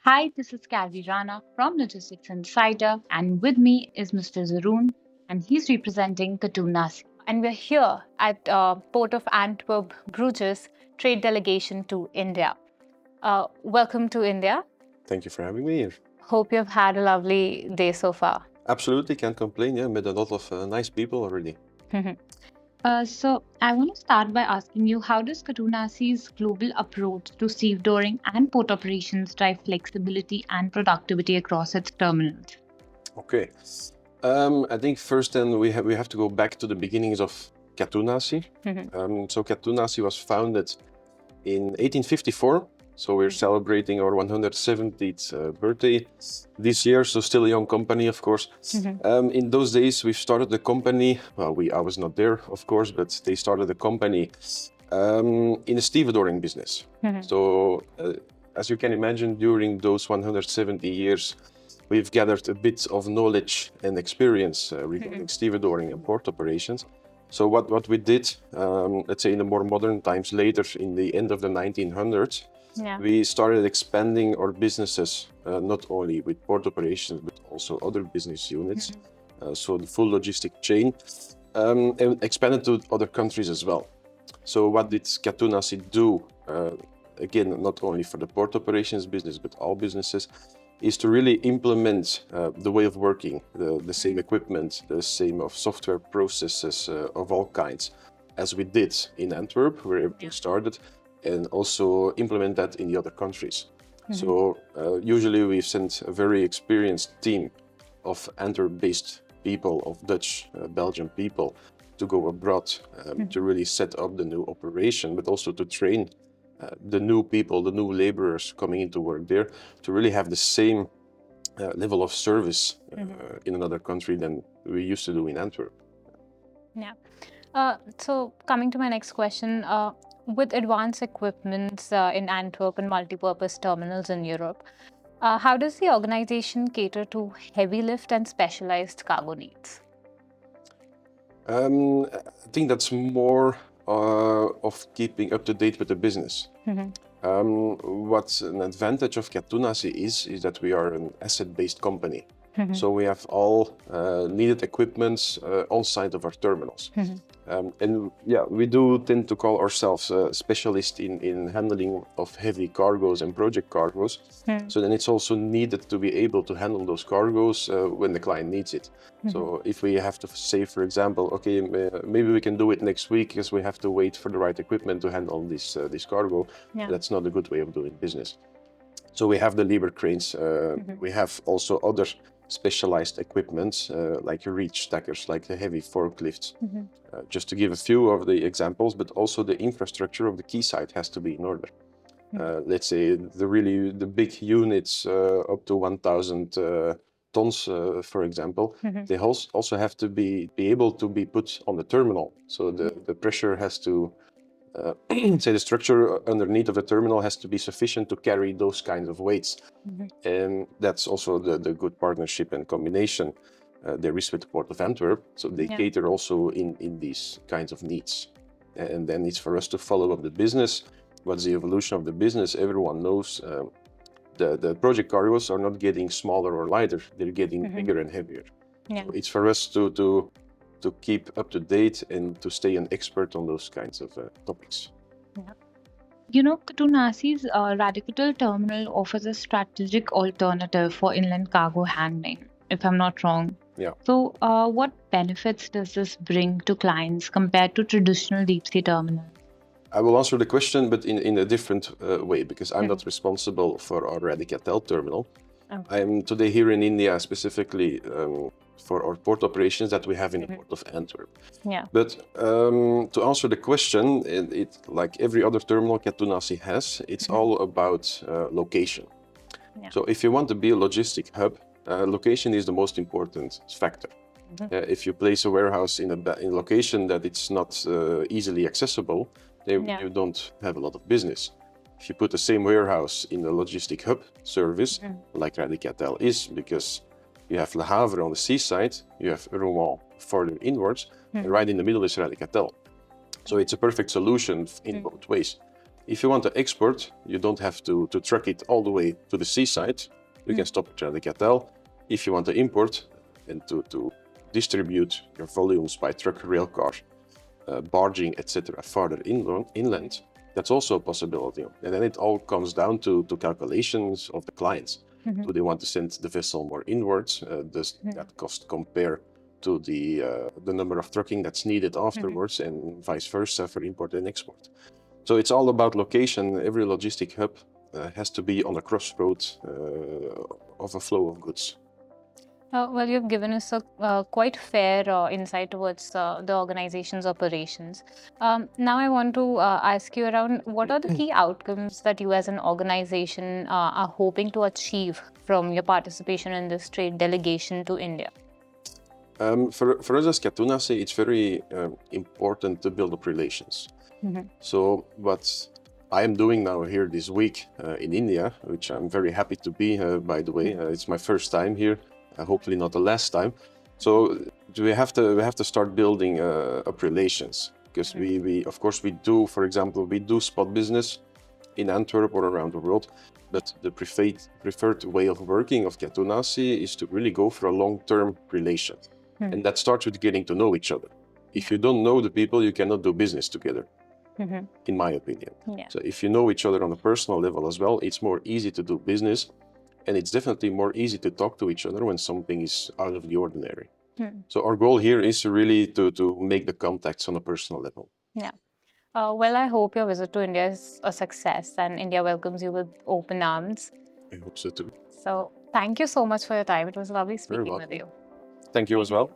Hi, this is Calvi Rana from Logistics Insider, and with me is Mr. Jeroen, and he's representing Katoen Natie. And we're here at Port of Antwerp-Bruges trade delegation to India. Welcome to India. Thank you for having me here. Hope you've had a lovely day so far. Absolutely, can't complain. Yeah, met a lot of nice people already. So I want to start by asking you, how does Katoen Natie's global approach to stevedoring and port operations drive flexibility and productivity across its terminals? Okay. I think first then we have to go back to the beginnings of Katoen Natie. So Katoen Natie was founded in 1854. So we're celebrating our 170th birthday this year. So still a young company, of course. In those days, we started the company. Well, I was not there, of course, but they started the company in a stevedoring business. So as you can imagine, during those 170 years, we've gathered a bit of knowledge and experience regarding stevedoring and port operations. So what we did, let's say in the more modern times, later in the end of the 1900s, we started expanding our businesses, not only with port operations, but also other business units. So the full logistic chain, and expanded to other countries as well. So what did Katoen Natie do, again, not only for the port operations business, but all businesses, is to really implement the way of working, the same equipment, the same of software processes of all kinds, as we did in Antwerp, where everything started, and also implement that in the other countries. So usually we've sent a very experienced team of Antwerp-based people, of Dutch, Belgian people, to go abroad to really set up the new operation, but also to train the new people, the new laborers coming into work there, to really have the same level of service in another country than we used to do in Antwerp. Yeah. So coming to my next question, with advanced equipment in Antwerp and multi-purpose terminals in Europe, how does the organization cater to heavy lift and specialized cargo needs? I think that's more of keeping up to date with the business. What's an advantage of Katoen Natie is that we are an asset-based company. So we have all needed equipments on site of our terminals. And yeah, we do tend to call ourselves a specialist in handling of heavy cargoes and project cargoes. So then it's also needed to be able to handle those cargoes when the client needs it. So if we have to say, for example, okay, maybe we can do it next week because we have to wait for the right equipment to handle this cargo, that's not a good way of doing business. So we have the lever cranes, we have also other specialized equipment like reach stackers, like the heavy forklifts, just to give a few of the examples, but also the infrastructure of the quayside has to be in order. Let's say the big units up to 1,000 tons, for example, they also have to be able to be put on the terminal. So the pressure has to, say the structure underneath of the terminal has to be sufficient to carry those kinds of weights. And that's also the good partnership and combination there is with the Port of Antwerp. So they cater also in these kinds of needs. And then it's for us to follow up the business. What's the evolution of the business? Everyone knows the project cargoes are not getting smaller or lighter, they're getting bigger and heavier. So it's for us to keep up to date and to stay an expert on those kinds of topics. You know, Katoen Natie's Radical terminal offers a strategic alternative for inland cargo handling, if I'm not wrong. Yeah. So, what benefits does this bring to clients compared to traditional deep sea terminals? I will answer the question, but in a different way, because I'm not responsible for our Radical terminal. I'm today here in India specifically for our port operations that we have in the Port of Antwerp. But to answer the question, it like every other terminal Katoen Natie has, it's all about location. So if you want to be a logistic hub, location is the most important factor. If you place a warehouse in a location that it's not easily accessible, then you don't have a lot of business. If you put the same warehouse in a logistic hub service, like Radical is, because you have Le Havre on the seaside, you have Rouen further inwards, and right in the middle is Radical. So it's a perfect solution in both ways. If you want to export, you don't have to truck it all the way to the seaside. You can stop at the Catel. If you want to import and to distribute your volumes by truck, rail car, barging, etc., farther inland, that's also a possibility. And then it all comes down to calculations of the clients. Do they want to send the vessel more inwards? Does that cost compare to the number of trucking that's needed afterwards, and vice versa for import and export? So it's all about location. Every logistic hub has to be on a crossroads of a flow of goods. Well, you've given us a quite fair insight towards the organization's operations. Now, I want to ask you around what are the key outcomes that you as an organization are hoping to achieve from your participation in this trade delegation to India? For us as Katoen Natie, it's very important to build up relations. So what I am doing now here this week in India, which I'm very happy to be, by the way, it's my first time here, hopefully not the last time. So we have to start building up relations, because we of course we do, for example, we do spot business in Antwerp or around the world, but the preferred way of working of Katoen Natie is to really go for a long-term relation. And that starts with getting to know each other. If you don't know the people, you cannot do business together, in my opinion. Yeah. So if you know each other on a personal level as well, it's more easy to do business, and it's definitely more easy to talk to each other when something is out of the ordinary. So our goal here is really to make the contacts on a personal level. Yeah. Well, I hope your visit to India is a success and India welcomes you with open arms. I hope so too. So, thank you so much for your time. It was lovely Very speaking with welcome. you. Thank you as well.